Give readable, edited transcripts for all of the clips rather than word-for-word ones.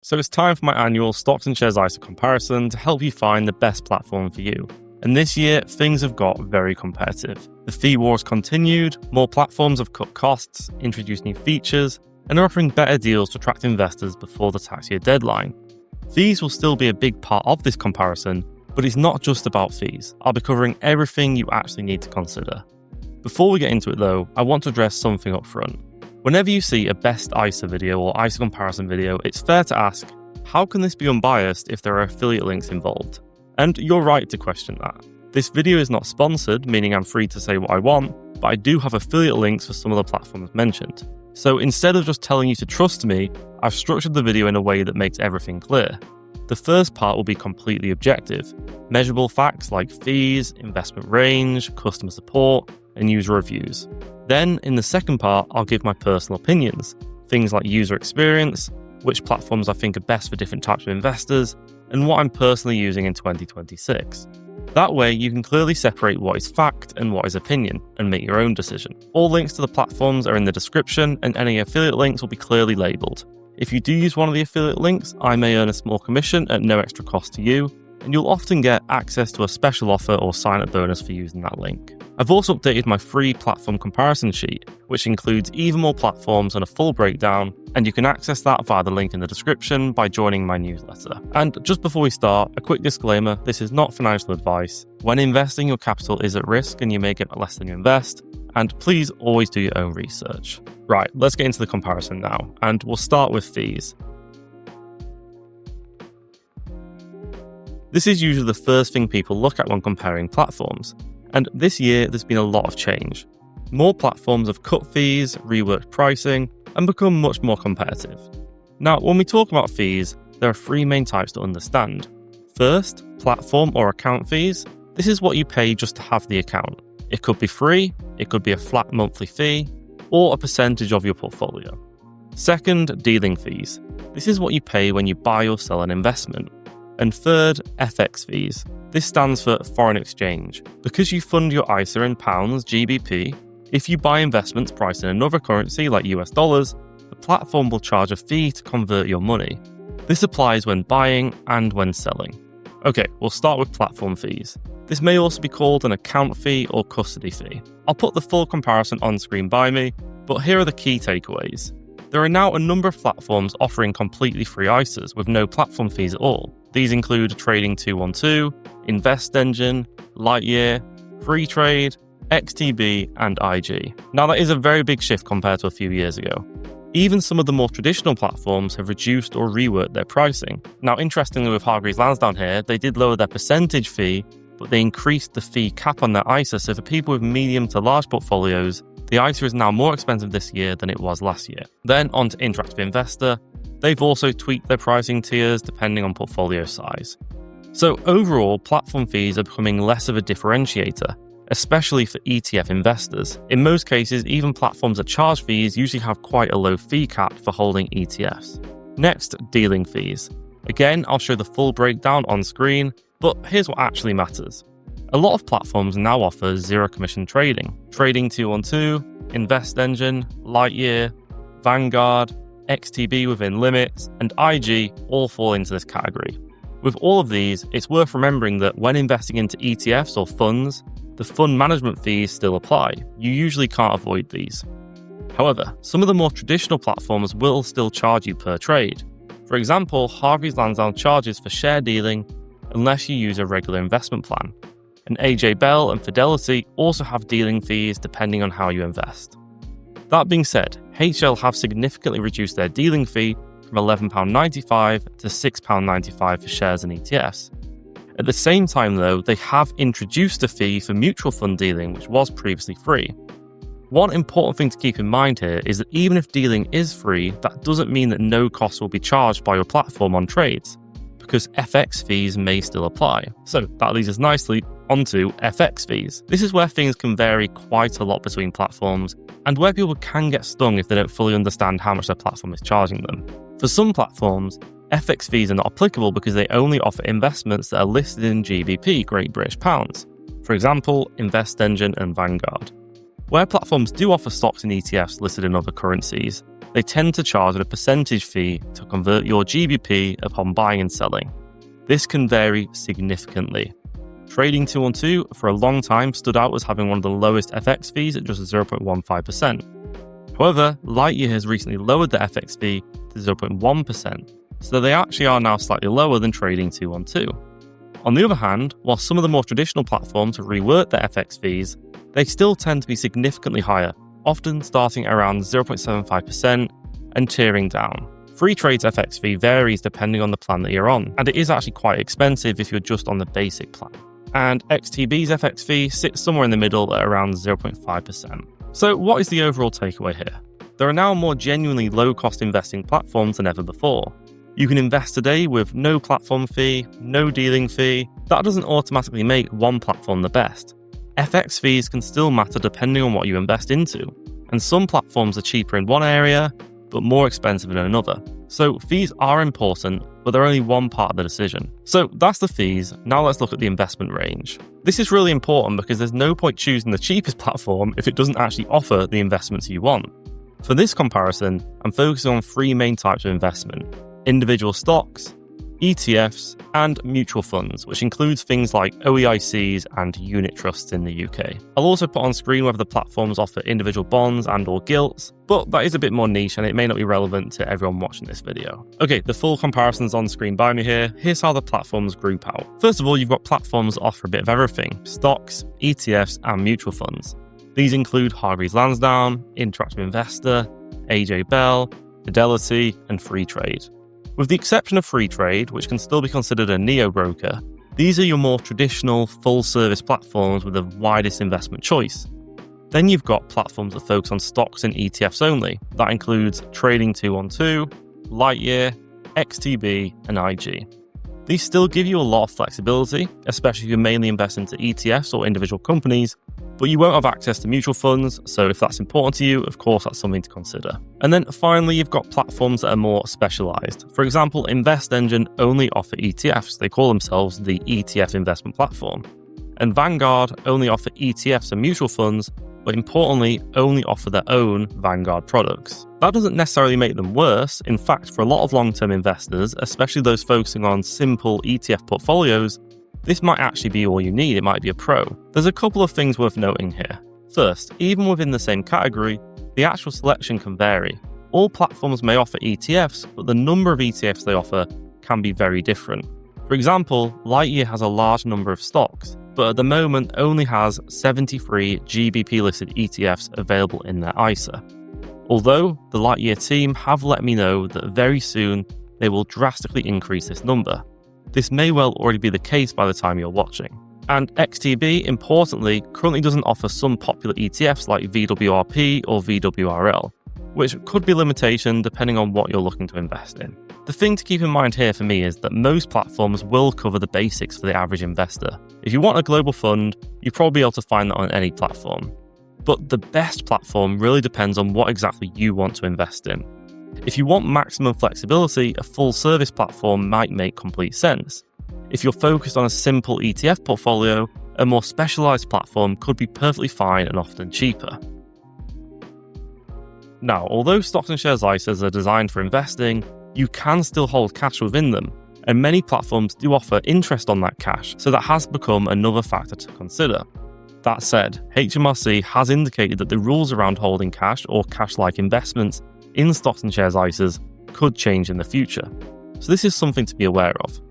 So it's time for my annual Stocks and Shares ISA comparison to help you find the best platform for you. And this year, things have got very competitive. The fee wars continued, more platforms have cut costs, introduced new features, and are offering better deals to attract investors before the tax year deadline. Fees will still be a big part of this comparison, but it's not just about fees. I'll be covering everything you actually need to consider. Before we get into it though, I want to address something up front. Whenever you see a best ISA video or ISA comparison video, it's fair to ask, how can this be unbiased if there are affiliate links involved? And you're right to question that. This video is not sponsored, meaning I'm free to say what I want, but I do have affiliate links for some of the platforms mentioned. So instead of just telling you to trust me, I've structured the video in a way that makes everything clear. The first part will be completely objective, measurable facts like fees, investment range, customer support, and user reviews. Then, in the second part, I'll give my personal opinions, things like user experience, which platforms I think are best for different types of investors, and what I'm personally using in 2026. That way, you can clearly separate what is fact and what is opinion, and make your own decision. All links to the platforms are in the description, and any affiliate links will be clearly labelled. If you do use one of the affiliate links, I may earn a small commission at no extra cost to you, and you'll often get access to a special offer or sign-up bonus for using that link. I've also updated my free platform comparison sheet, which includes even more platforms and a full breakdown, and you can access that via the link in the description by joining my newsletter. And just before we start, a quick disclaimer, this is not financial advice. When investing, your capital is at risk and you may get less than you invest, and please always do your own research. Right, let's get into the comparison now, and we'll start with fees. This is usually the first thing people look at when comparing platforms, and this year there's been a lot of change. More platforms have cut fees, reworked pricing, and become much more competitive. Now, when we talk about fees, there are three main types to understand. First, platform or account fees. This is what you pay just to have the account. It could be free, it could be a flat monthly fee, or a percentage of your portfolio. Second, dealing fees. This is what you pay when you buy or sell an investment. And third, FX fees. This stands for foreign exchange. Because you fund your ISA in pounds, GBP, if you buy investments priced in another currency like US dollars, the platform will charge a fee to convert your money. This applies when buying and when selling. Okay, we'll start with platform fees. This may also be called an account fee or custody fee. I'll put the full comparison on screen by me, but here are the key takeaways. There are now a number of platforms offering completely free ISAs with no platform fees at all. These include Trading 212, InvestEngine, Lightyear, Freetrade, XTB, and IG. Now that is a very big shift compared to a few years ago. Even some of the more traditional platforms have reduced or reworked their pricing. Now interestingly with Hargreaves Lansdown here, they did lower their percentage fee, but they increased the fee cap on their ISA, so for people with medium to large portfolios, the ISA is now more expensive this year than it was last year. Then on to Interactive Investor. They've also tweaked their pricing tiers depending on portfolio size. So overall, platform fees are becoming less of a differentiator, especially for ETF investors. In most cases, even platforms that charge fees usually have quite a low fee cap for holding ETFs. Next, dealing fees. Again, I'll show the full breakdown on screen, but here's what actually matters. A lot of platforms now offer zero commission trading. Trading 212, InvestEngine, Lightyear, Vanguard, XTB within limits, and IG all fall into this category. With all of these, it's worth remembering that when investing into ETFs or funds, the fund management fees still apply. You usually can't avoid these. However, some of the more traditional platforms will still charge you per trade. For example, Hargreaves Lansdown charges for share dealing unless you use a regular investment plan. And AJ Bell and Fidelity also have dealing fees depending on how you invest. That being said, HL have significantly reduced their dealing fee from £11.95 to £6.95 for shares and ETFs. At the same time though, they have introduced a fee for mutual fund dealing, which was previously free. One important thing to keep in mind here is that even if dealing is free, that doesn't mean that no costs will be charged by your platform on trades, because FX fees may still apply. So that leads us nicely onto FX fees. This is where things can vary quite a lot between platforms and where people can get stung if they don't fully understand how much their platform is charging them. For some platforms, FX fees are not applicable because they only offer investments that are listed in GBP, Great British Pounds. For example, InvestEngine and Vanguard. Where platforms do offer stocks and ETFs listed in other currencies, they tend to charge a percentage fee to convert your GBP upon buying and selling. This can vary significantly. Trading 212 for a long time stood out as having one of the lowest FX fees at just 0.15%. However, Lightyear has recently lowered the FX fee to 0.1%, so they actually are now slightly lower than Trading 212. On the other hand, while some of the more traditional platforms rework their FX fees, they still tend to be significantly higher, often starting at around 0.75% and tiering down. Freetrade's FX fee varies depending on the plan that you're on, and it is actually quite expensive if you're just on the basic plan. And XTB's FX fee sits somewhere in the middle at around 0.5%. So what is the overall takeaway here? There are now more genuinely low-cost investing platforms than ever before. You can invest today with no platform fee, no dealing fee. That doesn't automatically make one platform the best. FX fees can still matter depending on what you invest into, and some platforms are cheaper in one area, but more expensive in another. So fees are important, but they're only one part of the decision. So that's the fees. Now let's look at the investment range. This is really important because there's no point choosing the cheapest platform if it doesn't actually offer the investments you want. For this comparison, I'm focusing on three main types of investment: individual stocks, ETFs, and mutual funds, which includes things like OEICs and unit trusts in the UK. I'll also put on screen whether the platforms offer individual bonds and or gilts, but that is a bit more niche and it may not be relevant to everyone watching this video. Okay, the full comparison's on screen by me here. Here's how the platforms group out. First of all, you've got platforms that offer a bit of everything: stocks, ETFs, and mutual funds. These include Hargreaves Lansdown, Interactive Investor, AJ Bell, Fidelity, and Freetrade. With the exception of Freetrade, which can still be considered a neo-broker, these are your more traditional, full-service platforms with the widest investment choice. Then you've got platforms that focus on stocks and ETFs only. That includes Trading 212, Lightyear, XTB, and IG. These still give you a lot of flexibility, especially if you mainly invest into ETFs or individual companies, but you won't have access to mutual funds, so if that's important to you, of course, that's something to consider. And then finally, you've got platforms that are more specialized. For example, InvestEngine only offer ETFs. They call themselves the ETF investment platform. And Vanguard only offer ETFs and mutual funds, but importantly, only offer their own Vanguard products. That doesn't necessarily make them worse. In fact, for a lot of long-term investors, especially those focusing on simple ETF portfolios, this might actually be all you need. It might be a pro. There's a couple of things worth noting here. First, even within the same category, the actual selection can vary. All platforms may offer ETFs, but the number of ETFs they offer can be very different. For example, Lightyear has a large number of stocks, but at the moment only has 73 GBP listed ETFs available in their ISA. Although the Lightyear team have let me know that very soon they will drastically increase this number. This may well already be the case by the time you're watching. And XTB, importantly, currently doesn't offer some popular ETFs like VWRP or VWRL, which could be a limitation depending on what you're looking to invest in. The thing to keep in mind here for me is that most platforms will cover the basics for the average investor. If you want a global fund, you'll probably be able to find that on any platform. But the best platform really depends on what exactly you want to invest in. If you want maximum flexibility, a full-service platform might make complete sense. If you're focused on a simple ETF portfolio, a more specialized platform could be perfectly fine and often cheaper. Now, although stocks and shares ISAs are designed for investing, you can still hold cash within them, and many platforms do offer interest on that cash, so that has become another factor to consider. That said, HMRC has indicated that the rules around holding cash or cash-like investments in stocks and shares ISAs could change in the future, so this is something to be aware of.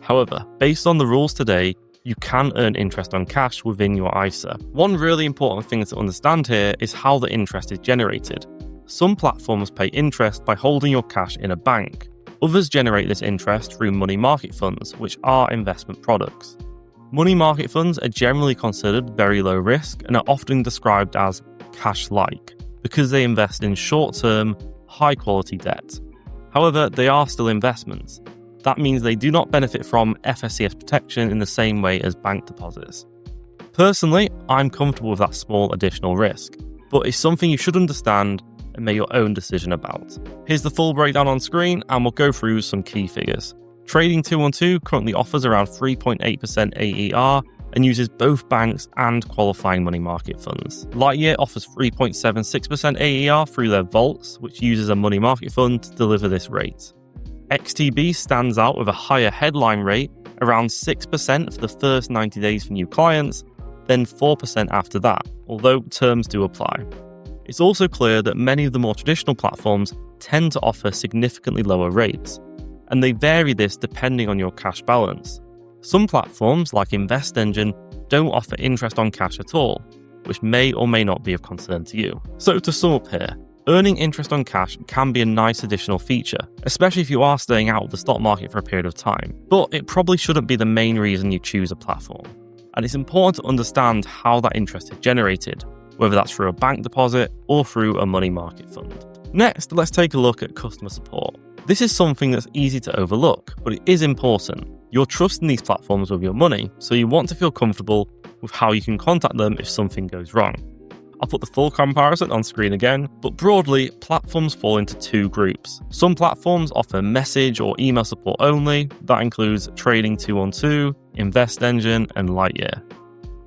However, based on the rules today, you can earn interest on cash within your ISA. One really important thing to understand here is how the interest is generated. Some platforms pay interest by holding your cash in a bank. Others generate this interest through money market funds, which are investment products. Money market funds are generally considered very low risk and are often described as cash-like because they invest in short-term, high-quality debt. However, they are still investments. That means they do not benefit from FSCS protection in the same way as bank deposits. Personally, I'm comfortable with that small additional risk, but it's something you should understand and make your own decision about. Here's the full breakdown on screen, and we'll go through some key figures. Trading 212 currently offers around 3.8% AER and uses both banks and qualifying money market funds. Lightyear offers 3.76% AER through their vaults, which uses a money market fund to deliver this rate. XTB stands out with a higher headline rate, around 6% for the first 90 days for new clients, then 4% after that, although terms do apply. It's also clear that many of the more traditional platforms tend to offer significantly lower rates, and they vary this depending on your cash balance. Some platforms, like InvestEngine, don't offer interest on cash at all, which may or may not be of concern to you. So to sum up here, earning interest on cash can be a nice additional feature, especially if you are staying out of the stock market for a period of time, but it probably shouldn't be the main reason you choose a platform. And it's important to understand how that interest is generated, whether that's through a bank deposit or through a money market fund. Next, let's take a look at customer support. This is something that's easy to overlook, but it is important. You're trusting these platforms with your money, so you want to feel comfortable with how you can contact them if something goes wrong. I'll put the full comparison on screen again, but broadly, platforms fall into two groups. Some platforms offer message or email support only. That includes Trading 212, InvestEngine, and Lightyear.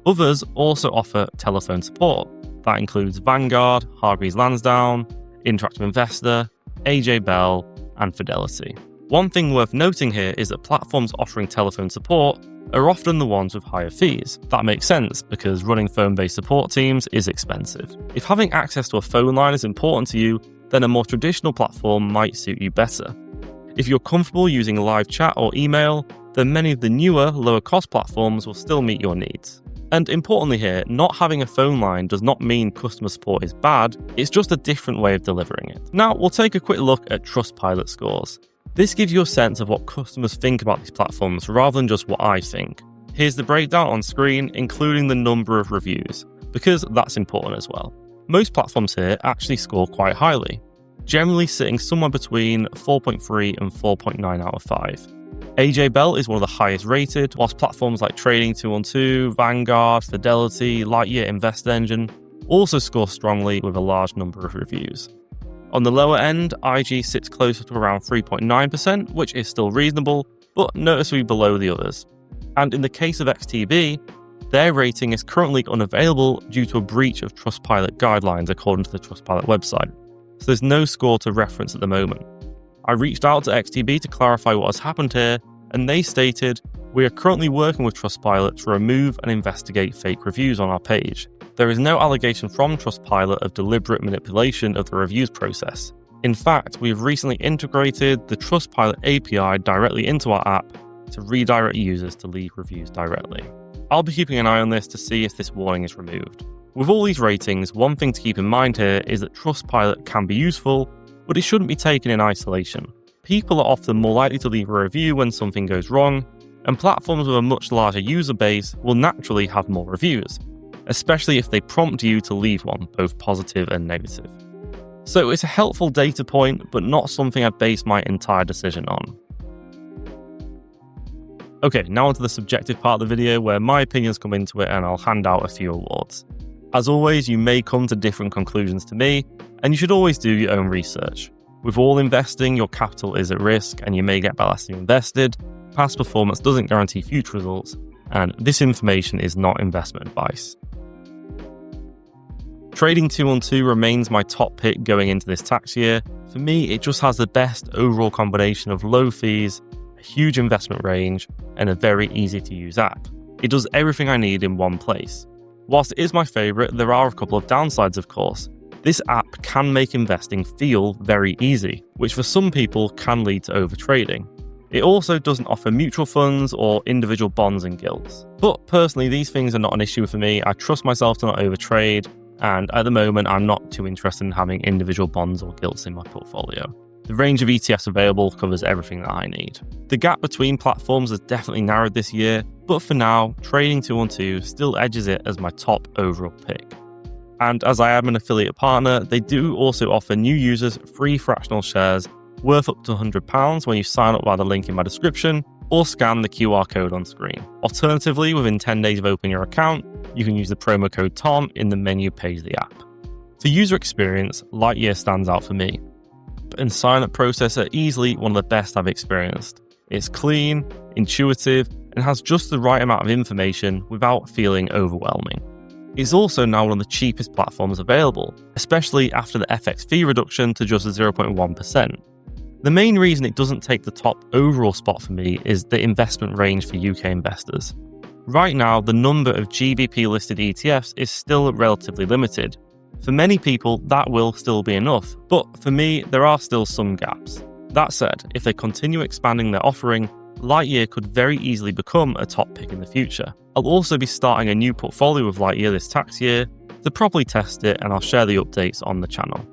Others also offer telephone support. That includes Vanguard, Hargreaves Lansdown, Interactive Investor, AJ Bell, and Fidelity. One thing worth noting here is that platforms offering telephone support are often the ones with higher fees. That makes sense because running phone-based support teams is expensive. If having access to a phone line is important to you, then a more traditional platform might suit you better. If you're comfortable using live chat or email, then many of the newer, lower-cost platforms will still meet your needs. And importantly here, not having a phone line does not mean customer support is bad, it's just a different way of delivering it. Now, we'll take a quick look at Trustpilot Scores. This gives you a sense of what customers think about these platforms rather than just what I think. Here's the breakdown on screen, including the number of reviews, because that's important as well. Most platforms here actually score quite highly, generally sitting somewhere between 4.3 and 4.9 out of 5. AJ Bell is one of the highest rated, whilst platforms like Trading 212, Vanguard, Fidelity, Lightyear, InvestEngine also score strongly with a large number of reviews. On the lower end, IG sits closer to around 3.9%, which is still reasonable, but noticeably below the others. And in the case of XTB, their rating is currently unavailable due to a breach of Trustpilot guidelines according to the Trustpilot website, so there's no score to reference at the moment. I reached out to XTB to clarify what has happened here, and they stated, "We are currently working with Trustpilot to remove and investigate fake reviews on our page. There is no allegation from Trustpilot of deliberate manipulation of the reviews process. In fact, we have recently integrated the Trustpilot API directly into our app to redirect users to leave reviews directly." I'll be keeping an eye on this to see if this warning is removed. With all these ratings, one thing to keep in mind here is that Trustpilot can be useful, but it shouldn't be taken in isolation. People are often more likely to leave a review when something goes wrong, and platforms with a much larger user base will naturally have more reviews, especially if they prompt you to leave one, both positive and negative. So it's a helpful data point, but not something I'd base my entire decision on. Okay, now onto the subjective part of the video where my opinions come into it and I'll hand out a few awards. As always, you may come to different conclusions to me, and you should always do your own research. With all investing, your capital is at risk and you may get ballasting invested. Past performance doesn't guarantee future results, and this information is not investment advice. Trading 212 remains my top pick going into this tax year. For me, it just has the best overall combination of low fees, a huge investment range, and a very easy to use app. It does everything I need in one place. Whilst it is my favourite, there are a couple of downsides, of course. This app can make investing feel very easy, which for some people can lead to overtrading. It also doesn't offer mutual funds or individual bonds and gilts. But personally, these things are not an issue for me. I trust myself to not overtrade, and at the moment, I'm not too interested in having individual bonds or gilts in my portfolio. The range of ETFs available covers everything that I need. The gap between platforms has definitely narrowed this year, but for now, Trading 212 still edges it as my top overall pick. And as I am an affiliate partner, they do also offer new users free fractional shares worth up to £100 when you sign up via the link in my description or scan the QR code on screen. Alternatively, within 10 days of opening your account, you can use the promo code TOM in the menu page of the app. For user experience, Lightyear stands out for me, and sign-up process are easily one of the best I've experienced. It's clean, intuitive, and has just the right amount of information without feeling overwhelming. It's also now one of the cheapest platforms available, especially after the FX fee reduction to just 0.1%. The main reason it doesn't take the top overall spot for me is the investment range for UK investors. Right now, the number of GBP-listed ETFs is still relatively limited. For many people, that will still be enough, but for me, there are still some gaps. That said, if they continue expanding their offering, Lightyear could very easily become a top pick in the future. I'll also be starting a new portfolio of Lightyear this tax year to properly test it, and I'll share the updates on the channel.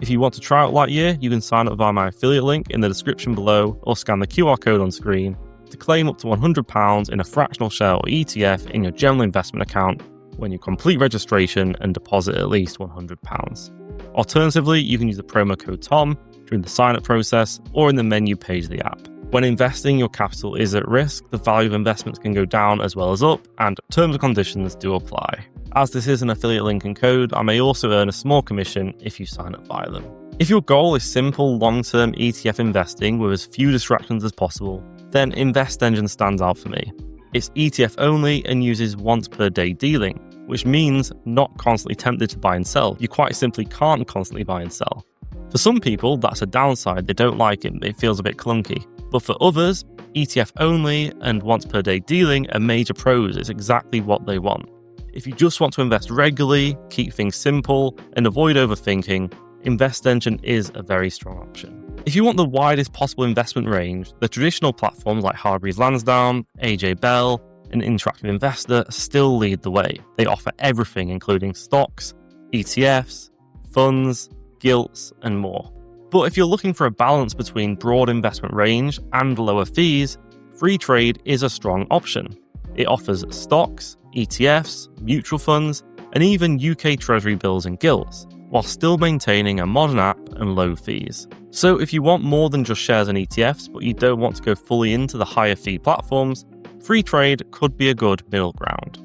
If you want to try out Lightyear, you can sign up via my affiliate link in the description below or scan the QR code on screen to claim up to £100 in a fractional share or ETF in your general investment account when you complete registration and deposit at least £100. Alternatively, you can use the promo code TOM during the sign-up process or in the menu page of the app. When investing, your capital is at risk, the value of investments can go down as well as up, and terms and conditions do apply. As this is an affiliate link and code, I may also earn a small commission if you sign up via them. If your goal is simple, long-term ETF investing with as few distractions as possible, then InvestEngine stands out for me. It's ETF only and uses once per day dealing, which means not constantly tempted to buy and sell. You quite simply can't constantly buy and sell. For some people, that's a downside. They don't like it. It feels a bit clunky. But for others, ETF only and once per day dealing are major pros. It's exactly what they want. If you just want to invest regularly, keep things simple, and avoid overthinking, InvestEngine is a very strong option. If you want the widest possible investment range, the traditional platforms like Hargreaves Lansdown, AJ Bell, and Interactive Investor still lead the way. They offer everything, including stocks, ETFs, funds, gilts, and more. But if you're looking for a balance between broad investment range and lower fees, Freetrade is a strong option. It offers stocks, ETFs, mutual funds, and even UK Treasury bills and gilts, while still maintaining a modern app and low fees. So if you want more than just shares and ETFs, but you don't want to go fully into the higher fee platforms, Freetrade could be a good middle ground.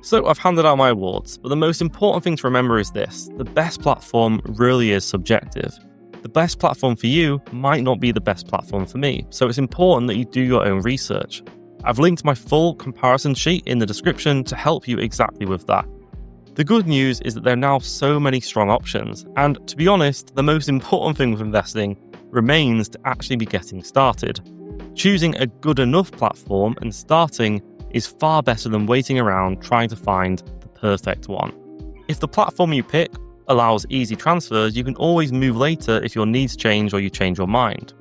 So I've handed out my awards, but the most important thing to remember is this: the best platform really is subjective. The best platform for you might not be the best platform for me, so it's important that you do your own research. I've linked my full comparison sheet in the description to help you exactly with that. The good news is that there are now so many strong options, and to be honest, the most important thing with investing remains to actually be getting started. Choosing a good enough platform and starting is far better than waiting around trying to find the perfect one. If the platform you pick allows easy transfers, you can always move later if your needs change or you change your mind.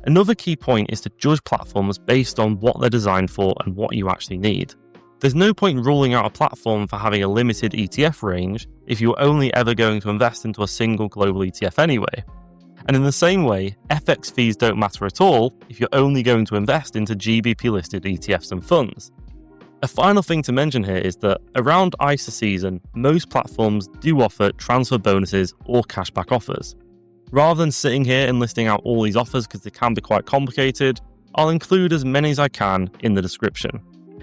Another key point is to judge platforms based on what they're designed for and what you actually need. There's no point ruling out a platform for having a limited ETF range if you're only ever going to invest into a single global ETF anyway. And in the same way, FX fees don't matter at all if you're only going to invest into GBP-listed ETFs and funds. A final thing to mention here is that around ISA season, most platforms do offer transfer bonuses or cashback offers. Rather than sitting here and listing out all these offers because they can be quite complicated, I'll include as many as I can in the description.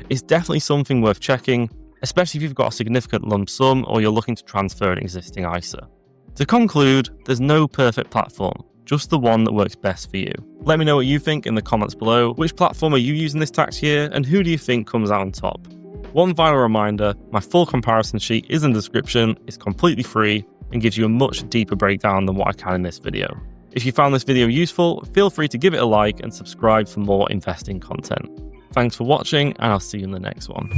It's definitely something worth checking, especially if you've got a significant lump sum or you're looking to transfer an existing ISA. To conclude, there's no perfect platform, just the one that works best for you. Let me know what you think in the comments below. Which platform are you using this tax year, and who do you think comes out on top? One final reminder, my full comparison sheet is in the description, it's completely free, and gives you a much deeper breakdown than what I can in this video. If you found this video useful, feel free to give it a like and subscribe for more investing content. Thanks for watching, and I'll see you in the next one.